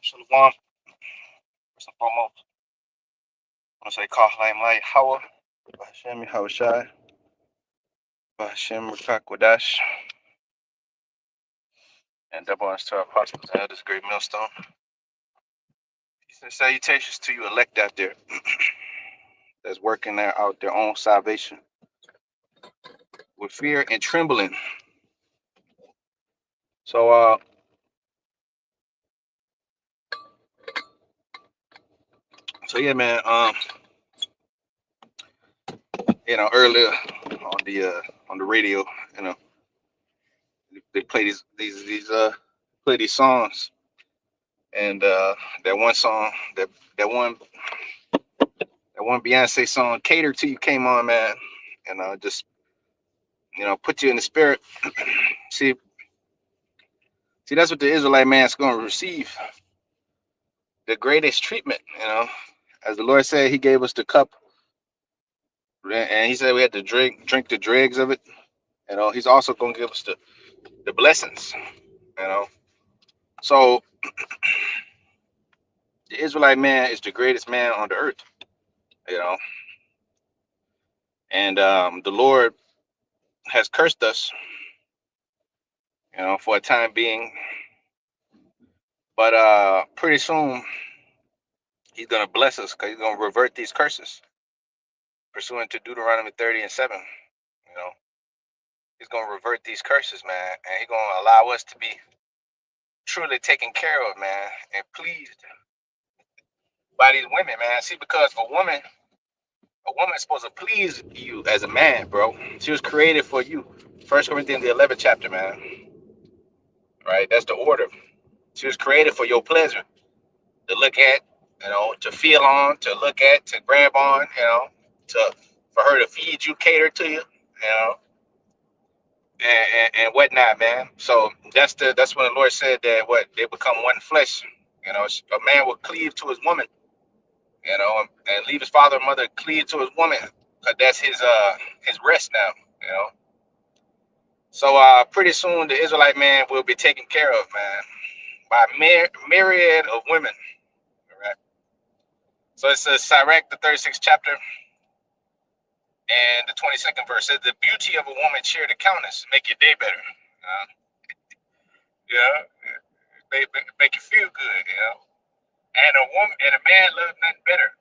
Shalom. First and foremost, I want to say Kahaim Lai Hawa, Bahashem Yahushai, Bahashem Rakakwadash, and double honors to our apostles and this great millstone. Peace and salutations to you elect out there that's working out their own salvation with fear and trembling. So, yeah, man. Earlier on the radio, they play these songs, and that one song, that one Beyonce song, "Catered" to you came on, man, and just put you in the spirit. see, that's what the Israelite man's going to receive, the greatest treatment. As the Lord said, He gave us the cup, and He said we had to drink the dregs of it. He's also going to give us the blessings. So the Israelite man is the greatest man on the earth. And the Lord has cursed us, for a time being, but pretty soon He's going to bless us because He's going to revert these curses, pursuant to Deuteronomy 30:7. He's going to revert these curses, man, and He's going to allow us to be truly taken care of, man, and pleased by these women, man. See, because a woman's supposed to please you as a man, bro. She was created for you. 1 Corinthians the 11th chapter, man. Right? That's the order. She was created for your pleasure, to look at, to feel on, to look at, to grab on, for her to feed you, cater to you, and whatnot, man. So that's when the Lord said that they become one flesh. A man will cleave to his woman, and leave his father and mother, cleave to his woman, because that's his rest now. So pretty soon the Israelite man will be taken care of, man, by myriad of women. Right? So it says Sirach, the 36th chapter, and the 22nd verse says, "The beauty of a woman cheer the countenance, make your day better." Yeah, make you feel good. And a woman and a man love nothing better.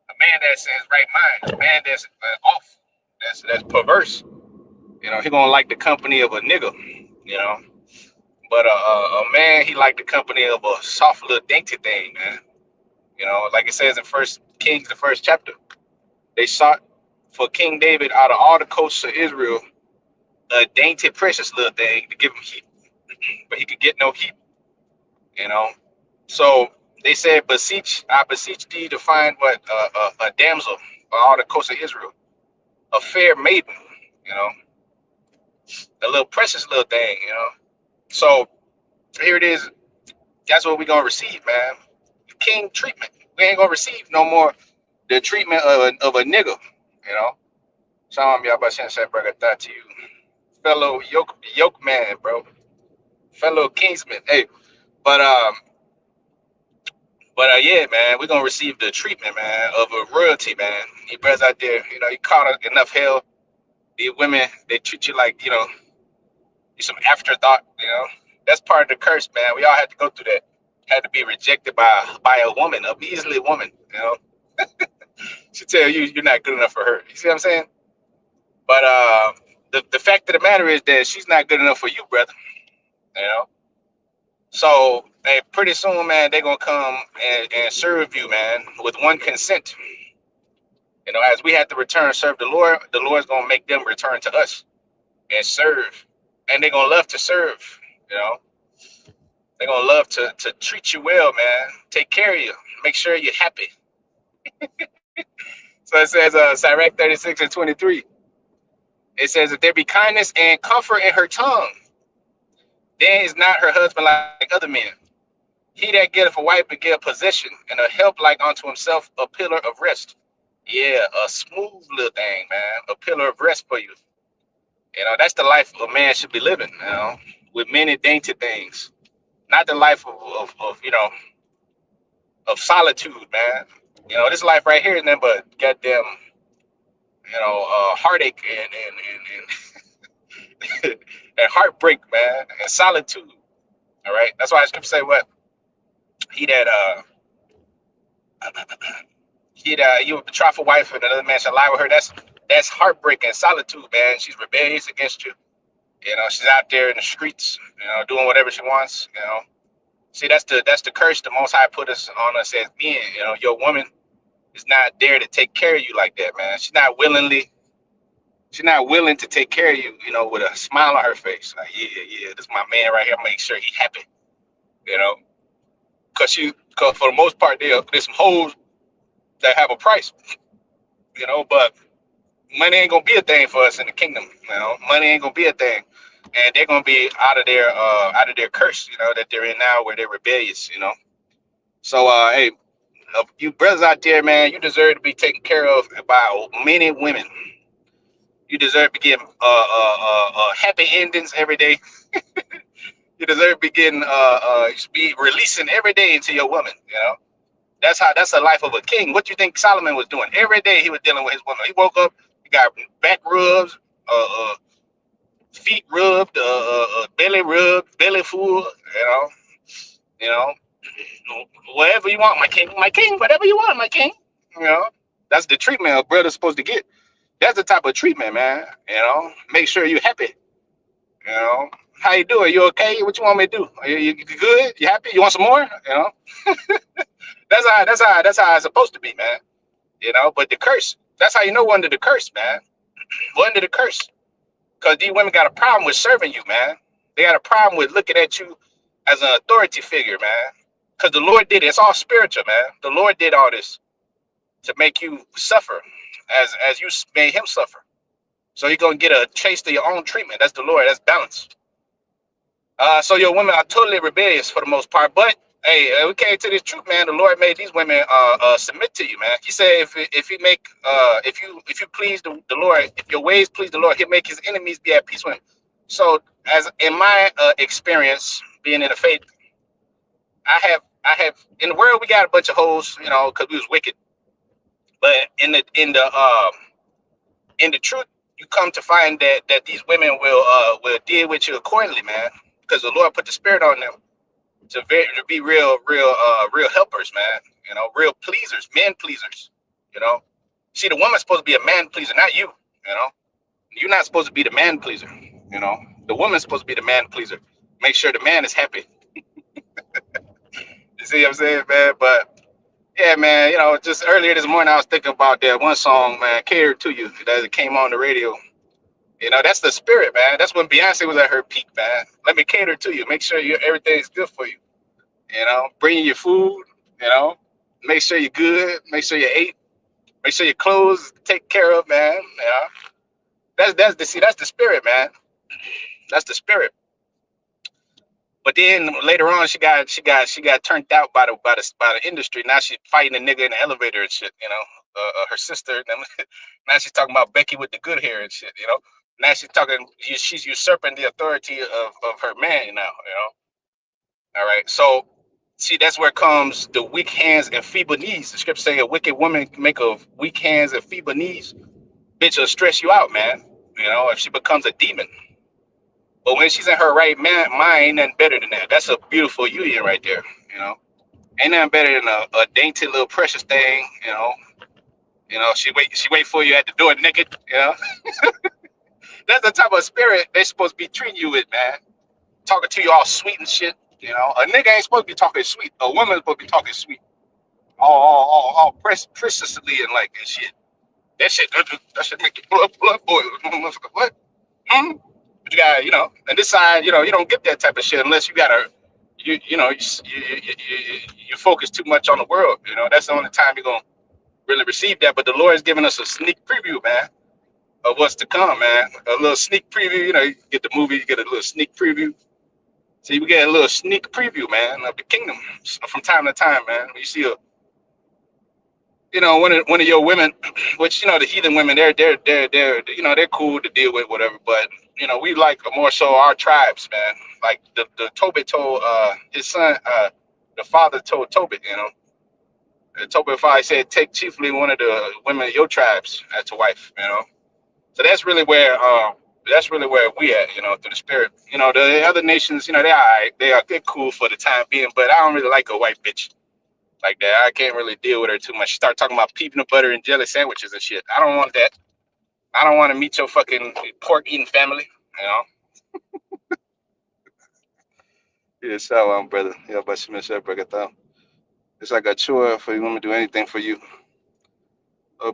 A man that's in his right mind, a man that's off, that's perverse. He gonna like the company of a nigga. But a man, he like the company of a soft little dainty thing, man. Like it says in First Kings, the first chapter, they sought for King David out of all the coasts of Israel a dainty, precious little thing to give him heat, but he could get no heat. So they said, I beseech thee to find a damsel of all the coasts of Israel, a fair maiden, a little precious little thing, So here it is. That's what we're gonna receive, man. King treatment. We ain't gonna receive no more the treatment of a nigga, Shalom, y'all, but since I bring that to you, fellow yoke man, bro, fellow kingsman. Hey, but yeah, man, we're gonna receive the treatment, man, of a royalty, man. You brothers out there, you caught enough hell. These women, they treat you like, you some afterthought. That's part of the curse, man. We all had to go through that. Had to be rejected by a woman, a measly woman. She tell you you're not good enough for her. You see what I'm saying? But the fact of the matter is that she's not good enough for you, brother. So pretty soon, man, they're gonna come and serve you, man, with one consent. As we have to return serve the Lord's gonna make them return to us and serve, and they're gonna love to serve. They're gonna love to treat you well, man. Take care of you. Make sure you're happy. So it says, Sirach 36:23. It says, "If there be kindness and comfort in her tongue, then is not her husband like other men. He that getteth a wife will get a possession, and a help like unto himself a pillar of rest." Yeah, a smooth little thing, man. A pillar of rest for you. That's the life a man should be living, with many dainty things. not the life of of solitude, man. This life right here is nothing but goddamn, heartache and and heartbreak, man, and solitude. All right, that's why I scripture say what he that you would betroth a wife and another man shall lie with her. That's heartbreak and solitude, man. She's rebellious against you. She's out there in the streets, doing whatever she wants. See, that's the curse the Most High put us on us as men. Your woman is not there to take care of you like that, man. She's not willing to take care of you, with a smile on her face. Like, yeah, this is my man right here. Make sure he happy, you know. Cause for the most part, there's some hoes that have a price, but money ain't gonna be a thing for us in the kingdom. Money ain't gonna be a thing, and they're gonna be out of their curse, that they're in now, where they're rebellious. So, hey, you brothers out there, man, you deserve to be taken care of by many women. You deserve to get happy endings every day. You deserve to be getting you should be releasing every day into your woman. That's the life of a king. What do you think Solomon was doing? Every day he was dealing with his woman. He woke up, he got back rubs, feet rubbed, belly rubbed, belly full. You know, whatever you want, my king, whatever you want, my king. That's the treatment a brother's supposed to get. That's the type of treatment, man. Make sure you're happy. How you doing? You okay? What you want me to do? You good? You happy? You want some more? That's how it's supposed to be, man. But the curse, that's how you know we're under the curse, man. We're under the curse. Because these women got a problem with serving you, man. They got a problem with looking at you as an authority figure, man. Because the Lord did it. It's all spiritual, man. The Lord did all this to make you suffer as you made him suffer. So you're going to get a taste of your own treatment. That's the Lord. That's balance. So your women are totally rebellious for the most part. But, hey, we came to this truth, man. The Lord made these women submit to you, man. He said if you please the Lord, if your ways please the Lord, he'll make his enemies be at peace with him. So as in my experience being in the faith, I have in the world we got a bunch of hoes, because we was wicked. But in the truth, you come to find that these women will deal with you accordingly, man, because the Lord put the spirit on them to be real helpers, man. Real pleasers, men pleasers. See, the woman's supposed to be a man pleaser, not you. You're not supposed to be the man pleaser. The woman's supposed to be the man pleaser. Make sure the man is happy. You see what I'm saying, man? But yeah, man, just earlier this morning I was thinking about that one song, man, Catered to You, that came on the radio. That's the spirit, man. That's when Beyonce was at her peak, man. Let me cater to you. Make sure everything's good for you. Bring you your food, make sure you're good, make sure you ate, make sure your clothes taken care of, man. That's the spirit, man. That's the spirit. But then later on, she got turned out by the industry. Now she's fighting a nigga in the elevator and shit. Her sister. Now she's talking about Becky with the good hair and shit. Now she's usurping the authority of her man now. All right. So see, that's where comes the weak hands and feeble knees. The scripture say a wicked woman make of weak hands and feeble knees. Bitch will stress you out, man. If she becomes a demon. But when she's in her right mind, ain't nothing better than that. That's a beautiful union right there. Ain't nothing better than a dainty little precious thing. She wait for you at the door naked. That's the type of spirit they supposed to be treating you with, man. Talking to you all sweet and shit. A nigga ain't supposed to be talking sweet. A woman's supposed to be talking sweet. All preciously and like that shit. That shit make your blood boil. What? But you got, and this side, you don't get that type of shit unless you you focus too much on the world. That's the only time you're gonna really receive that. But the Lord is giving us a sneak preview, man, of what's to come, man. A little sneak preview. You get the movie, you get a little sneak preview. See, we get a little sneak preview, man, of the kingdom from time to time, man. You see one of your women, which the heathen women, they're cool to deal with, whatever. But we like more so our tribes, man. like the Tobit told his son, the father told Tobit, Tobit father said, take chiefly one of the women of your tribes as a wife, So that's really where we at, through the spirit. The other nations, they're cool for the time being, but I don't really like a white bitch like that. I can't really deal with her too much. She start talking about peanut butter and jelly sandwiches and shit. I don't want that. I don't want to meet your fucking pork eating family, you know. Yeah, so brother. Yeah, but she mentioned that. It's like a chore for you. Want me to do anything for you?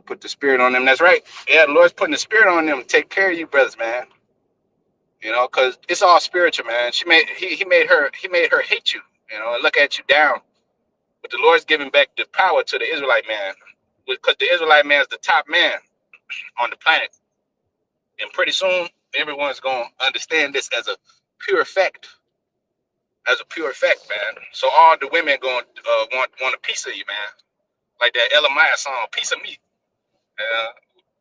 Put the spirit on them. That's right. Yeah, the Lord's putting the spirit on them to take care of you, brothers, man. Because it's all spiritual, man. He made her hate you, and look at you down. But the Lord's giving back the power to the Israelite man, because the Israelite man is the top man on the planet, and pretty soon everyone's gonna understand this as a pure fact, man. So all the women going want a piece of you, man. Like that Elamaya song, "Piece of Me." Uh,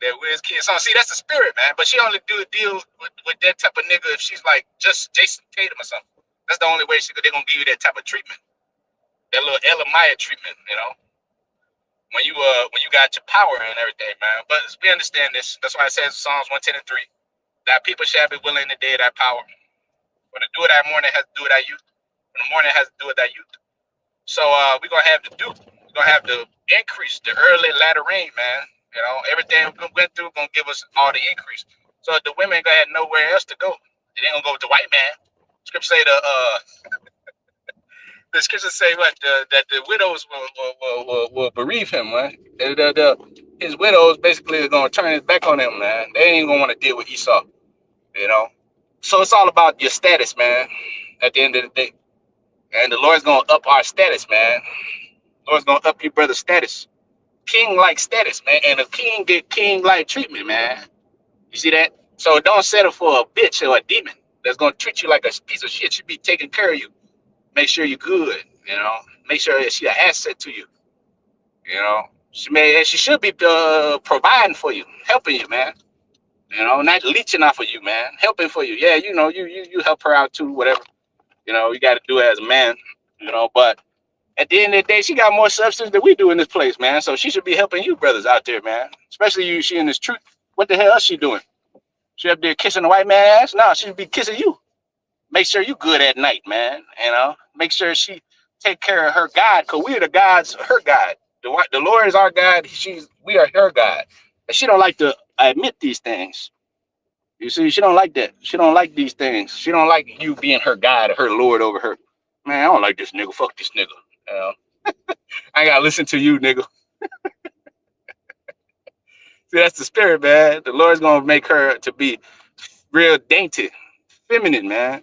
that Wiz Kid song. See, that's the spirit, man. But she only do a deal with that type of nigga if she's like just Jason Tatum or something. That's the only way they're gonna give you that type of treatment, that little Elamaya treatment, when you got your power and everything, man. But we understand this. That's why it says Psalms 110:3 that people shall be willing to day that power. When to do it that morning has to do it that youth. When the morning has to do it that youth. So we're gonna have to do. We're gonna have to increase the early latter rain, man. Everything we went through gonna give us all the increase. So the women gonna have nowhere else to go. They ain't gonna go with the white man. Scripture say the scriptures say what that the widows will bereave him, right? His widows basically are gonna turn his back on him, man. They ain't gonna want to deal with Esau, you know. So it's all about your status, man. At the end of the day, and the Lord's gonna up our status, man. The Lord's gonna up your brother's status, king-like status, man. And a king get king-like treatment, man. You see that? So don't settle for a bitch or a demon that's gonna treat you like a piece of shit. Should be taking care of you. Make sure you're good, Make sure that she's an asset to you, She should be providing for you, helping you, man. Not leeching off of you, man. Helping for you. Yeah, you help her out too, whatever. You got to do it as a man, But at the end of the day, she got more substance than we do in this place, man. So she should be helping you brothers out there, man. Especially you, she in this truth. What the hell is she doing? She up there kissing the white man ass? No, she should be kissing you. Make sure you good at night, man. Make sure she take care of her God, because we're the gods, her God. The Lord is our God. We are her God. And she don't like to admit these things. You see, she don't like that. She don't like these things. She don't like you being her God, her Lord over her. Man, I don't like this nigga. Fuck this nigga. I ain't gotta listen to you, nigga. See, that's the spirit, man. The Lord's gonna make her to be real dainty, feminine, man.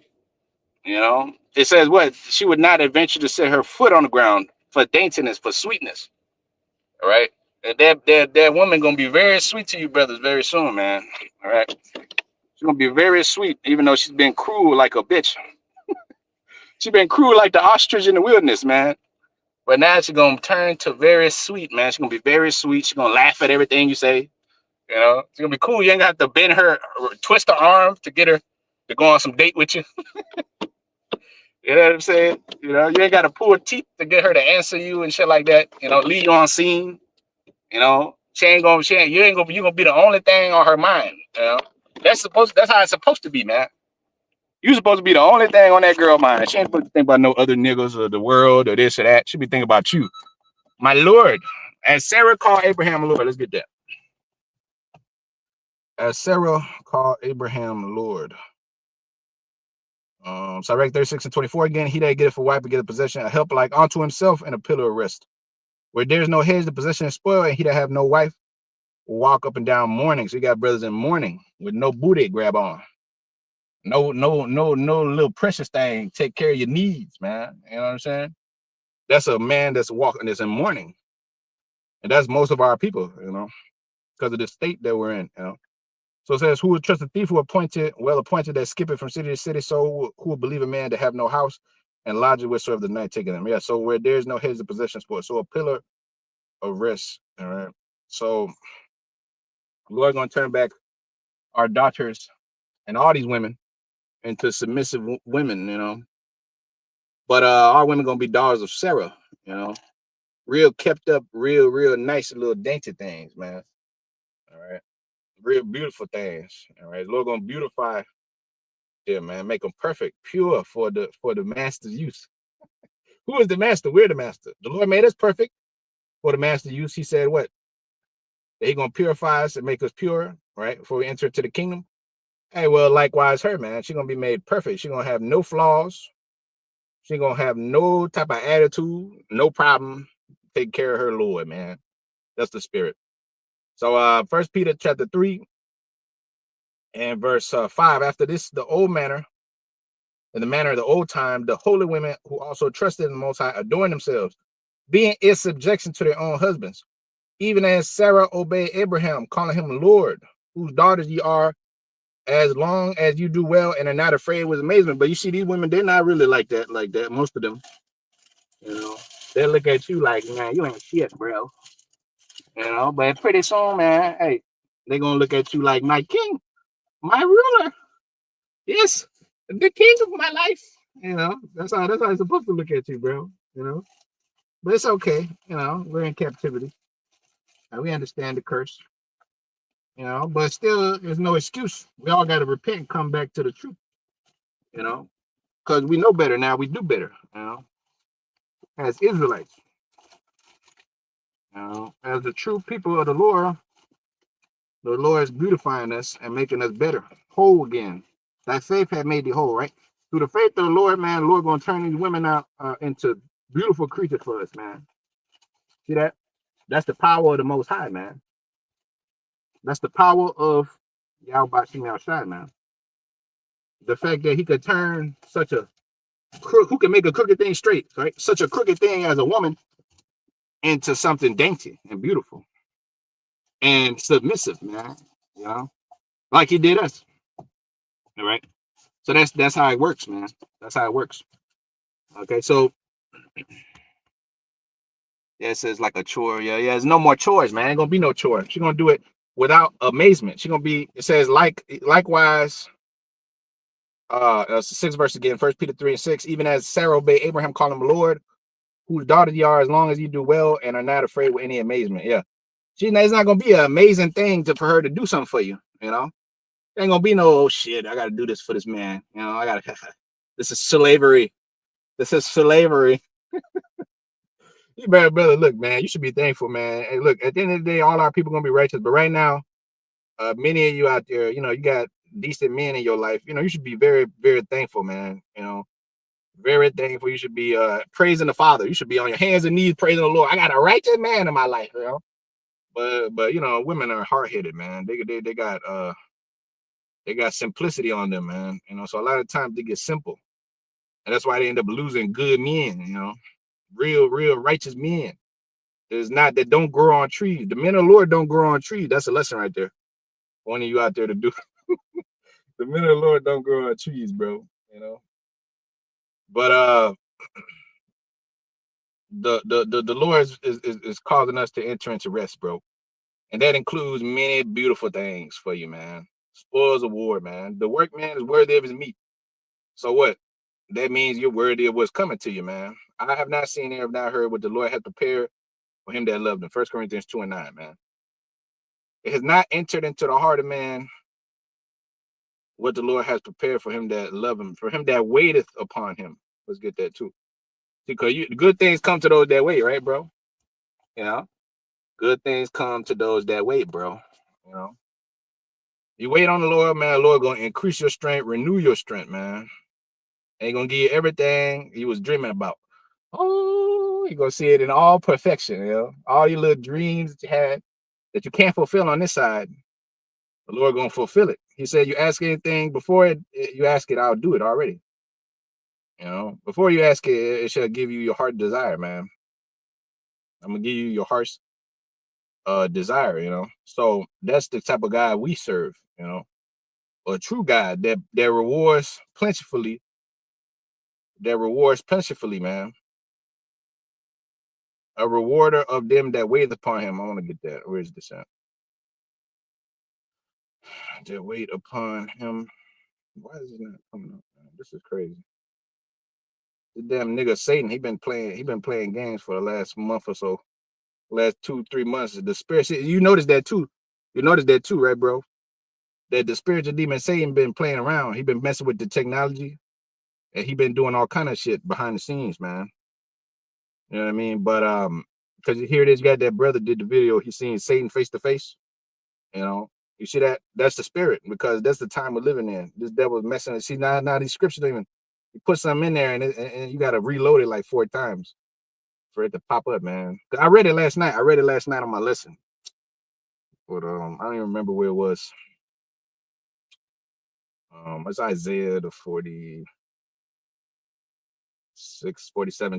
It says what? She would not adventure to set her foot on the ground for daintiness, for sweetness. All right. And that woman gonna be very sweet to you, brothers, very soon, man. All right. She's gonna be very sweet, even though she's been cruel like a bitch. She's been cruel like the ostrich in the wilderness, man. But now she's gonna turn to very sweet, man. She's gonna be very sweet. She's gonna laugh at everything you say. It's gonna be cool. You ain't gonna have to bend her, twist her arm to get her to go on some date with you. You know what I'm saying? You ain't got to pull teeth to get her to answer you and shit like that. Leave you on scene. You gonna be the only thing on her mind. That's how it's supposed to be, man. You supposed to be the only thing on that girl mind. She ain't supposed to think about no other niggas or the world or this or that. She be thinking about you. My Lord. As Sarah called Abraham Lord. Let's get that. As Sarah called Abraham Lord. So right 36:24 again, he that getteth a wife and get a possession, a help like unto himself and a pillar of rest. Where there's no hedge, the possession is spoiled, and he that have no wife will walk up and down mourning. So you got brothers in mourning with no booty grab on. No little precious thing. Take care of your needs, man. You know what I'm saying? That's a man that's walking, that's in mourning. And that's most of our people, because of the state that we're in, So it says, who would trust a thief well appointed that skippeth from city to city, so who would believe a man to have no house and lodge whatsoever the night taking them. Yeah, so where there's no hedge of possession sport. So a pillar of rest. All right. So Lord gonna turn back our daughters and all these women into submissive women, But our women gonna be daughters of Sarah, real kept up, real nice little dainty things, man. All right, real beautiful things. All right, Lord gonna beautify them, man, make them perfect, pure for the master's use. Who is the master? We're the master. The Lord made us perfect for the master's use. He said what? That He gonna purify us and make us pure, right, before we enter into the kingdom. Hey, well, likewise, her, man, she gonna be made perfect. She gonna have no flaws. She gonna have no type of attitude, no problem. Take care of her Lord, man. That's the spirit. So First Peter chapter 3 and verse 5. After this, the old manner, in the manner of the old time, the holy women who also trusted in the Most High adorn themselves, being in subjection to their own husbands, even as Sarah obeyed Abraham, calling him Lord, whose daughters ye are, as long as you do well and are not afraid with amazement. But you see, these women, they're not really like that. Most of them, they look at you like, man, you ain't shit, bro. But pretty soon, man, hey, they're gonna look at you like my king, my ruler. Yes, the king of my life. That's how it's supposed to look at you, bro. But it's okay. We're in captivity. And we understand the curse. But still, there's no excuse. We all got to repent and come back to the truth. Because we know better now. We do better. As Israelites. As the true people of the Lord is beautifying us and making us better, whole again. That faith had made thee whole, right? Through the faith of the Lord, man, the Lord gonna turn these women out into beautiful creatures for us, man. See that? That's the power of the Most High, man. That's the power of Yahweh Shemel Shai, man. The fact that He could turn such a who can make a crooked thing straight, right? Such a crooked thing as a woman into something dainty and beautiful and submissive, man. Like He did us. All right. So that's how it works, man. That's how it works. Okay, so yeah, it says like a chore. Yeah, there's no more chores, man. Ain't gonna be no chore. She's gonna do it without amazement. She's gonna be, it says likewise, 6 verse again, First Peter 3 and 6, even as Sarah obeyed Abraham, calling him Lord, whose daughter you are, as long as you do well and are not afraid with any amazement. Yeah. It's not gonna be an amazing thing for her to do something for you, Ain't gonna be no, oh shit, I gotta do this for this man. I gotta this is slavery. This is slavery. You better look, man. You should be thankful, man. Hey, look, at the end of the day, all our people gonna be righteous. But right now, many of you out there, you got decent men in your life. You should be very, very thankful, man. Very thankful. You should be praising the Father. You should be on your hands and knees praising the Lord. I got a righteous man in my life, But women are hard headed, man. They got simplicity on them, man. So a lot of times they get simple, and that's why they end up losing good men. Real righteous men. It's not that don't grow on trees. The men of the Lord don't grow on trees. That's a lesson right there. One of you out there to do. The men of the Lord don't grow on trees, bro. But the Lord is causing us to enter into rest, bro. And that includes many beautiful things for you, man. Spoils of war, man. The workman is worthy of his meat. So what? That means you're worthy of what's coming to you, man. I have not seen or have not heard what the Lord has prepared for him that loved him. 1 Corinthians 2 and 9, man. It has not entered into the heart of man what the Lord has prepared for him that love him, for him that waiteth upon him. Let's get that too. Because good things come to those that wait, right, bro? Good things come to those that wait, bro. You wait on the Lord, man. The Lord gonna increase your strength, renew your strength, man. And He gonna give you everything you was dreaming about. Oh, you gonna see it in all perfection, all your little dreams that you had that you can't fulfill on this side. The Lord gonna fulfill it. He said, "You ask anything before you ask it, I'll do it already." Before you ask it, it shall give you your heart desire, man. I'm gonna give you your heart's desire. So that's the type of God we serve. A true God that rewards plentifully. That rewards plentifully, man. A rewarder of them that wait upon Him. I want to get that. Where is this at? That wait upon Him. Why is it not coming up, man? This is crazy. The damn nigga Satan, he been playing games for the last month or so. Last 2, 3 months. The spirit, you noticed that too. You noticed that too, right, bro? That the spiritual demon Satan been playing around. He been messing with the technology, and he been doing all kind of shit behind the scenes, man. You know what I mean? But because here it is, you got that brother did the video. He seen Satan face to face. You know, you see that? That's the spirit, because that's the time we're living in. This devil's messing. See, now these scriptures don't even, you put something in there, and you got to reload it like 4 times for it to pop up, man. I read it last night. I read it last night on my lesson, but I don't even remember where it was. It's Isaiah the 47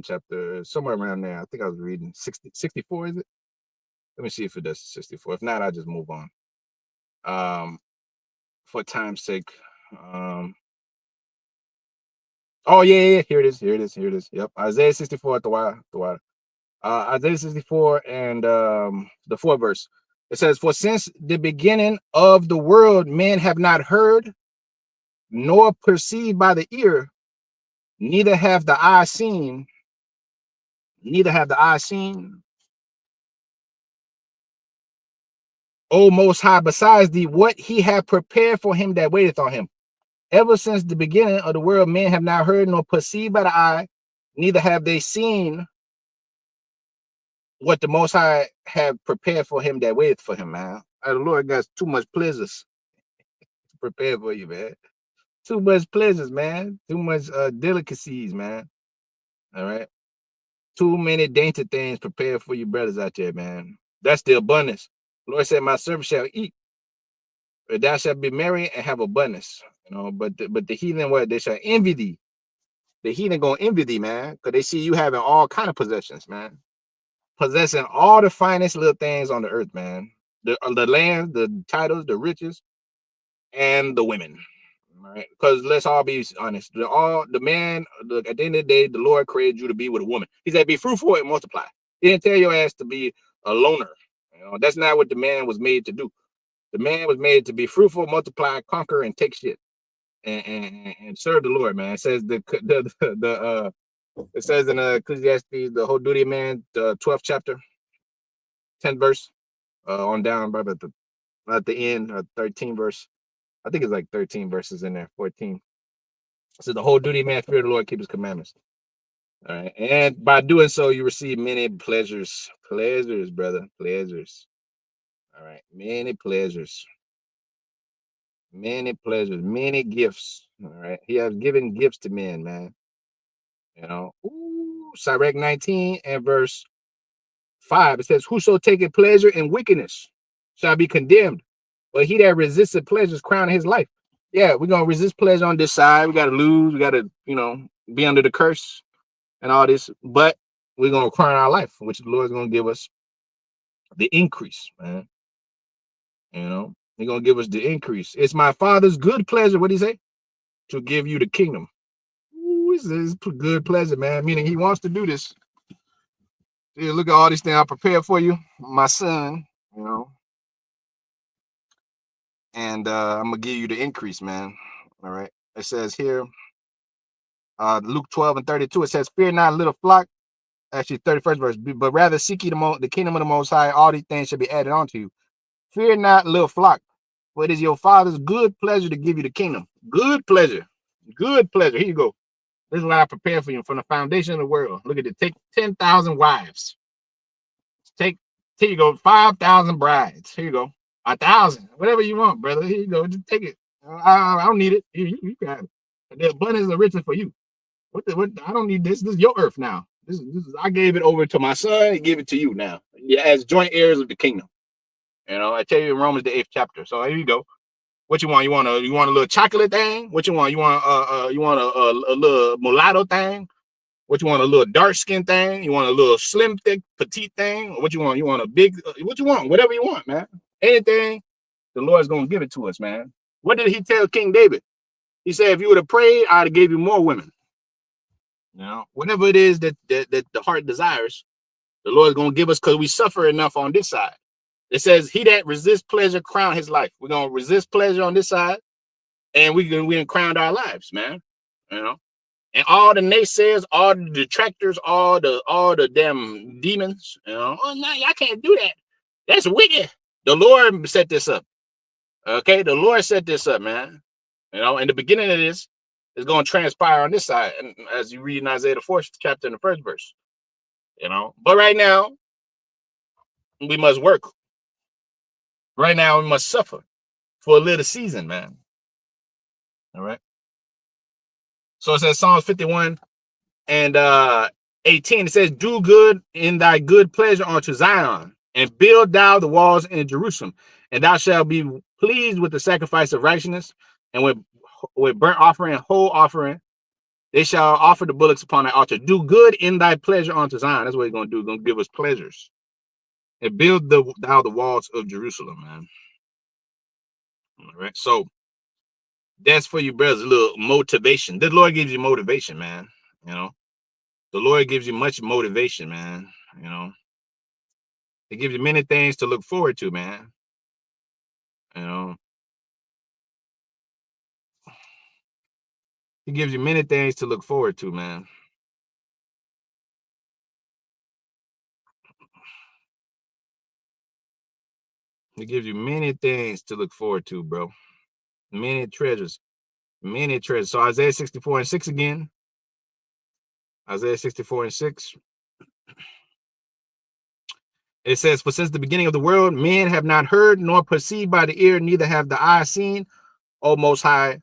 chapter, somewhere around there. I think I was reading 64, is it? Let me see if it does 64. If not, I'll just move on. For time's sake. Oh yeah. Here it is. Yep. Isaiah 64 at the water. Isaiah 64 and the 4th verse. It says, "For since the beginning of the world, men have not heard, nor perceived by the ear, neither have the eye seen, O Most High, besides thee, what he hath prepared for him that waiteth on him. Ever since the beginning of the world, men have not heard nor perceived by the eye, neither have they seen what the Most High have prepared for him that waiteth for him, man." The Lord got too much pleasures to prepare for you, man. Too much pleasures, man. Too much delicacies, man. All right. Too many dainty things prepared for you brothers out there, man. That's the abundance. The Lord said, "My servant shall eat, but thou shalt be merry and have abundance." You know, but the heathen, what, they shall envy thee. The heathen gonna envy thee, man, because they see you having all kind of possessions, man. Possessing all the finest little things on the earth, man. The land, the titles, the riches, and the women. All right, because let's all be honest. At the end of the day, the Lord created you to be with a woman. He said, "Be fruitful and multiply." He didn't tell your ass to be a loner. You know, that's not what the man was made to do. The man was made to be fruitful, multiply, conquer, and take shit, and serve the Lord, man. It says it says in Ecclesiastes, the whole duty of man, the 12th chapter, 10th verse, on down, probably at the end, 13th verse. I think it's like 13 verses in there, 14. So the whole duty of man, fear the Lord, keep his commandments. All right. And by doing so, you receive many pleasures. Pleasures, brother. Pleasures. All right. Many pleasures. Many pleasures. Many gifts. All right. He has given gifts to men, man. You know. Ooh, Sirach 19 and verse 5. It says, "Whoso taketh pleasure in wickedness shall be condemned, but he that resisteth pleasures crown his life." Yeah, we're gonna resist pleasure on this side. We gotta lose, we gotta, be under the curse and all this, but we're gonna crown our life, which the Lord's gonna give us the increase, man. He's gonna give us the increase. "It's my Father's good pleasure," what do you say? "To give you the kingdom." Ooh, it's his good pleasure, man. Meaning he wants to do this. Yeah, look at all these things I prepared for you, my son, and I'm gonna give you the increase, man. All right. It says here, Luke 12 and 32, it says, "Fear not, little flock." Actually, 31st verse, "But rather seek ye the kingdom of the Most High, all these things shall be added on to you. Fear not, little flock, for it is your Father's good pleasure to give you the kingdom." Good pleasure. Good pleasure. Here you go. This is what I prepared for you from the foundation of the world. Look at it. Take 10,000 wives. Here you go. 5,000 brides. Here you go. 1,000. Whatever you want, brother. Here you go. Just take it. I don't need it. You got it. The abundance of riches for you. What? I don't need this. This is your earth now. This is. I gave it over to my son. He gave it to you now. Yeah, as joint heirs of the kingdom. I tell you in Romans the 8th chapter. So here you go. What you want? You want a little chocolate thing? What you want? You want a little mulatto thing? What you want? A little dark skin thing? You want a little slim, thick, petite thing? What you want? You want a big? What you want? Whatever you want, man. Anything, the Lord's gonna give it to us, man. What did he tell King David? He said, "If you would have prayed, I'd have gave you more women." Whatever it is that the heart desires, the Lord's gonna give us, because we suffer enough on this side. It says, "He that resists pleasure crown his life." We're gonna resist pleasure on this side. and we crowned our lives, man. You know, and all the naysayers, all the detractors, all the damn demons. You know, oh no, I can't do that. That's wicked. The Lord set this up. Okay, the Lord set this up, man. You know, in the beginning of this is going to transpire on this side, and as you read in Isaiah the 4th chapter in the 1st verse. You know, but right now we must work. Right now we must suffer for a little season, man. All right. So it says Psalms 51 and 18. It says, "Do good in thy good pleasure unto Zion, and build thou the walls in Jerusalem, and thou shalt be pleased with the sacrifice of righteousness, and with burnt offering and whole offering. They shall offer the bullocks upon thy altar. Do good in thy pleasure unto Zion." That's what he's gonna do. He's gonna give us pleasures. And build thou the walls of Jerusalem, man. All right. So that's for you, brothers. A little motivation. The Lord gives you motivation, man. You know, the Lord gives you much motivation, man. You know, He gives you many things to look forward to, man. You know, He gives you many things to look forward to, man. He gives you many things to look forward to, bro. Many treasures. Many treasures. So Isaiah 64 and 6 again. Isaiah 64 and 6. It says, "For since the beginning of the world, men have not heard, nor perceived by the ear, neither have the eye seen, O Most High,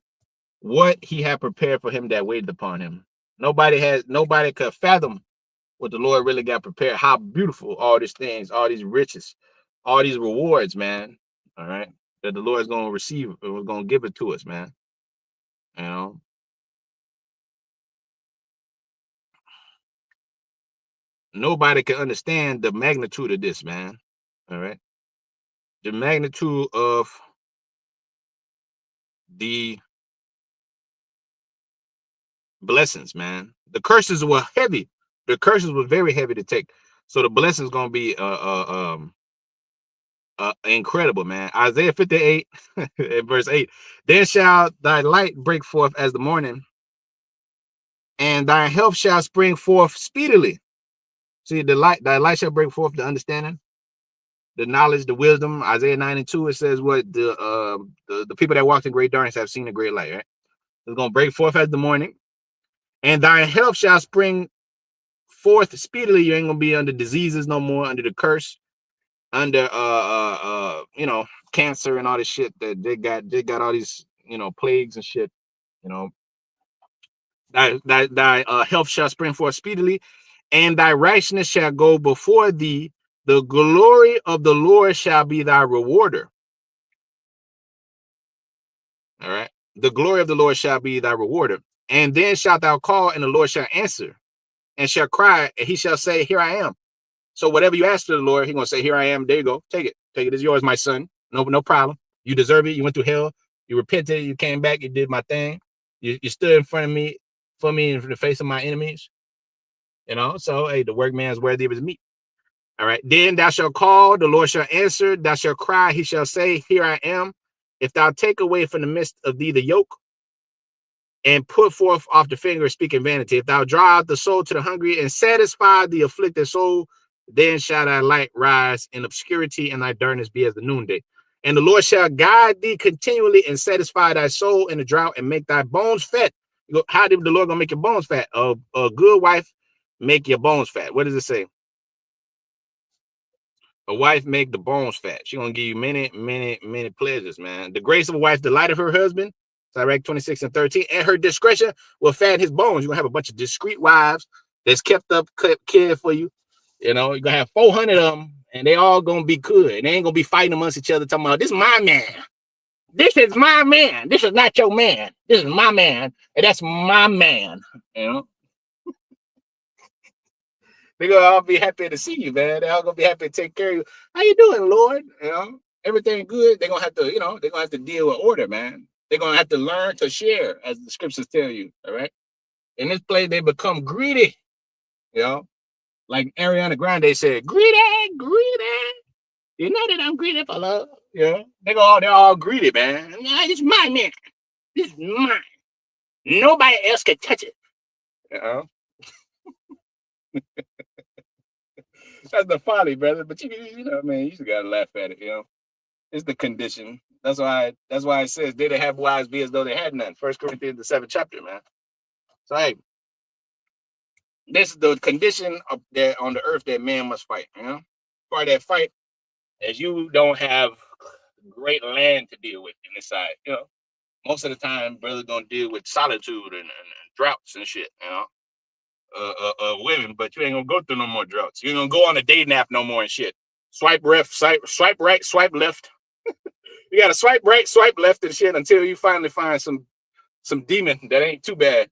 what he had prepared for him that waited upon him." Nobody could fathom what the Lord really got prepared. How beautiful all these things, all these riches, all these rewards, man. All right. That the Lord is going to receive, or going to give it to us, man. You know, nobody can understand the magnitude of this, man. All right. The magnitude of the blessings, man. The curses were heavy. The curses were very heavy to take. So the blessings gonna be incredible, man. Isaiah 58 verse 8. "Then shall thy light break forth as the morning, and thy health shall spring forth speedily." See, thy light shall break forth the understanding, the knowledge, the wisdom. Isaiah 9 and 2, it says what the people that walked in great darkness have seen a great light, right? It's gonna break forth as the morning, and thy health shall spring forth speedily. You ain't gonna be under diseases no more, under the curse, under cancer and all this shit that they got all these plagues and shit. You know, thy health shall spring forth speedily, and thy righteousness shall go before thee. The glory of the Lord shall be thy rewarder. All right, the glory of the Lord shall be thy rewarder. And then shalt thou call, and the Lord shall answer, and shall cry, and he shall say, Here I am. So whatever you ask to the Lord, he's gonna say, Here I am. There you go. Take it. Take it. It's yours, my son. No problem. You deserve it. You went through hell. You repented. You came back. You did my thing. You stood in front of me, for me, in the face of my enemies. So hey, the workman's worthy of his meat. All right. Then thou shalt call, the Lord shall answer. Thou shalt cry, he shall say, Here I am. If thou take away from the midst of thee the yoke, and put forth off the finger, speaking vanity. If thou draw out the soul to the hungry, and satisfy the afflicted soul, then shall thy light rise in obscurity, and thy darkness be as the noonday. And the Lord shall guide thee continually, and satisfy thy soul in the drought, and make thy bones fat. How did the Lord gonna make your bones fat? A good wife make your bones fat. What does it say? A wife make the bones fat. She's gonna give you many, many, many pleasures, man. The grace of a wife, the light of her husband. Direct 26 and 13, and her discretion will fatten his bones. You're gonna have a bunch of discreet wives that's kept up, cared for you. You're gonna have 400 of them, and they all gonna be good. And they ain't gonna be fighting amongst each other, talking about this is my man. This is my man. This is not your man. This is my man, and that's my man. They're gonna all be happy to see you, man. They're all gonna be happy to take care of you. How you doing, Lord? Everything good. They're gonna have to, they're gonna have to deal with order, man. They're gonna have to learn to share, as the scriptures tell you. All right. In this place, they become greedy. Like Ariana Grande said, greedy, greedy. You know that I'm greedy for love. They're all greedy, man. It's my man. This is mine. Nobody else can touch it. That's the folly, brother. But you know, man, you just gotta laugh at it. It's the condition. That's why it says they that have wives be as though they had none. 1 Corinthians the 7th chapter, man. So hey, this is the condition of that on the earth that man must fight. Part of that fight is you don't have great land to deal with in this side. Most of the time, brother's gonna deal with solitude and droughts and shit. Women, but you ain't gonna go through no more droughts. You ain't gonna go on a day nap no more and shit. Swipe right, swipe left. You gotta swipe right, swipe left and shit until you finally find some demon that ain't too bad.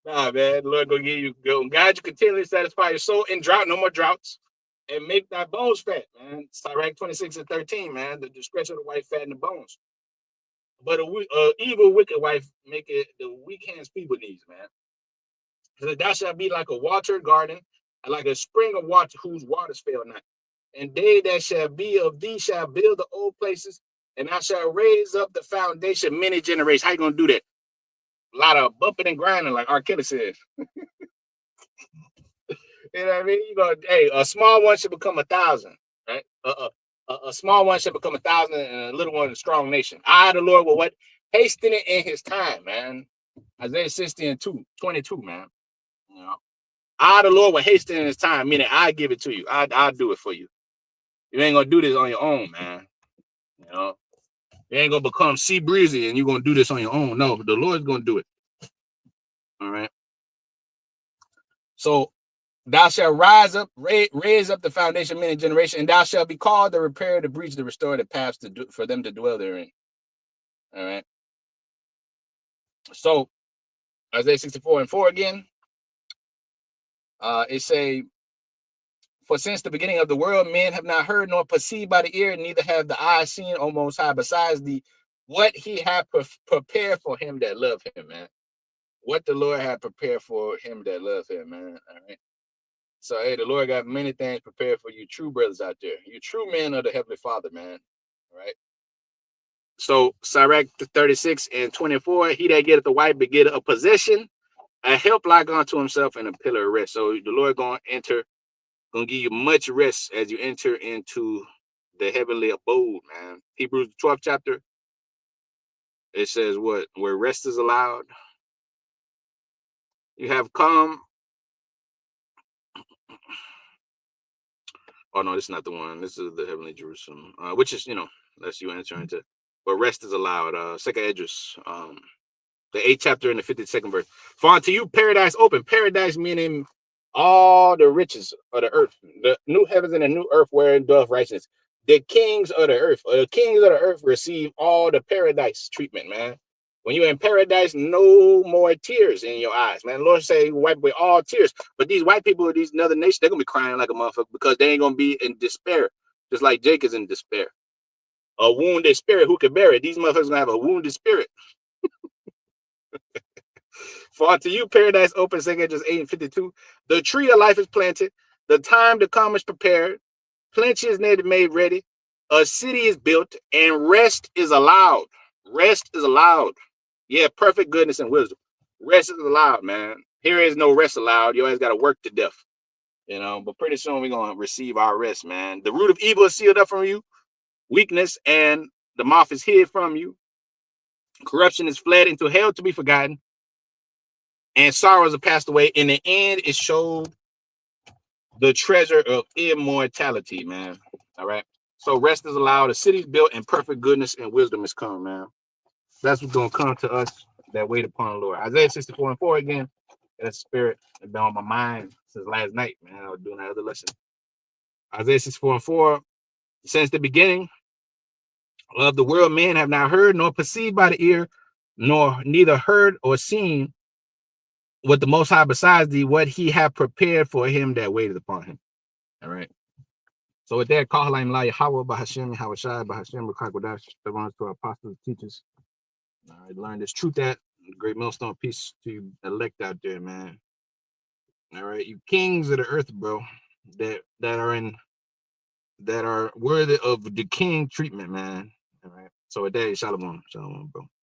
Nah, man, the Lord gonna give you God, you continually satisfy your soul in drought, no more droughts, and make thy bones fat, man. Sirach 26:13, man. The discretion of the wife fatten the bones. But a evil, wicked wife make it the weak hands feeble knees, man. So thou shalt be like a watered garden, and like a spring of water whose waters fail not. And they that shall be of thee shall build the old places, and I shall raise up the foundation many generations. How you gonna do that? A lot of bumping and grinding, like R. Kelly says. You know what I mean? Hey, a small one should become 1,000, right? A small one should become 1,000, and a little one a strong nation. I, the Lord, will what? Hasten it in his time, man. Isaiah 60:22, man. I, the Lord, will hasten in his time, meaning I give it to you. I'll do it for you. You ain't gonna do this on your own, man. You ain't gonna become sea breezy and you're gonna do this on your own. No, the Lord's gonna do it. All right. So thou shalt rise up, raise up the foundation of many generations, and thou shalt be called to repair the breach, to restore the paths for them to dwell therein. All right. So Isaiah 64:4 again. It say, for since the beginning of the world, men have not heard nor perceived by the ear, neither have the eye seen, O Most High, besides what he had prepared for him that love him, man. What the Lord had prepared for him that love him, man. All right. So, hey, the Lord got many things prepared for you true brothers out there. You true men of the Heavenly Father, man. All right. So, Sirach 36:24, he that getteth a wife begetteth a possession, a help like unto himself, and a pillar of rest. So, the Lord gonna give you much rest as you enter into the heavenly abode, man. Hebrews 12th chapter, it says what? Where rest is allowed, you have come. Oh no, this is not the one. This is the heavenly Jerusalem, which is unless you enter into. But rest is allowed. Second Esdras, the 8th chapter and the 52nd verse. For unto you paradise open. Paradise meaning all the riches of the earth, the new heavens and the new earth wherein doth righteousness. The kings of the earth, receive all the paradise treatment, man. When you're in paradise, no more tears in your eyes, man. The Lord say wipe away all tears. But these white people, these other nations, they're gonna be crying like a motherfucker because they ain't gonna be in despair, just like Jake is in despair. A wounded spirit who can bear it. These motherfuckers gonna have a wounded spirit. For unto you paradise open, 2 Esdras 8:52. The tree of life is planted, the time to come is prepared, plenty is made ready, a city is built, and rest is allowed. Rest is allowed. Yeah, perfect goodness and wisdom. Rest is allowed, man. Here is no rest allowed. You always got to work to death. But pretty soon we're gonna receive our rest, man. The root of evil is sealed up from you, weakness and the mouth is hid from you. Corruption is fled into hell to be forgotten, and sorrows are passed away. In the end, it showed the treasure of immortality, man. All right. So rest is allowed. A city's built, and perfect goodness and wisdom is come, man. That's what's gonna come to us that wait upon the Lord. Isaiah 64:4 again. That spirit has been on my mind since last night, man. I was doing that other lesson. Isaiah 64:4. Since the beginning of the world, men have not heard nor perceived by the ear, nor neither heard or seen what the Most High besides thee, what he have prepared for him that waited upon him. All right. So with that, call him La Yahweh Bahashem, Hawashai Bahashem, Bakakwadash, the ones to our apostles, teachers. I learned this truth that great millstone piece to you elect out there, man. All right, you kings of the earth, bro, that are worthy of the king treatment, man. All right. So a day, shalom, bro.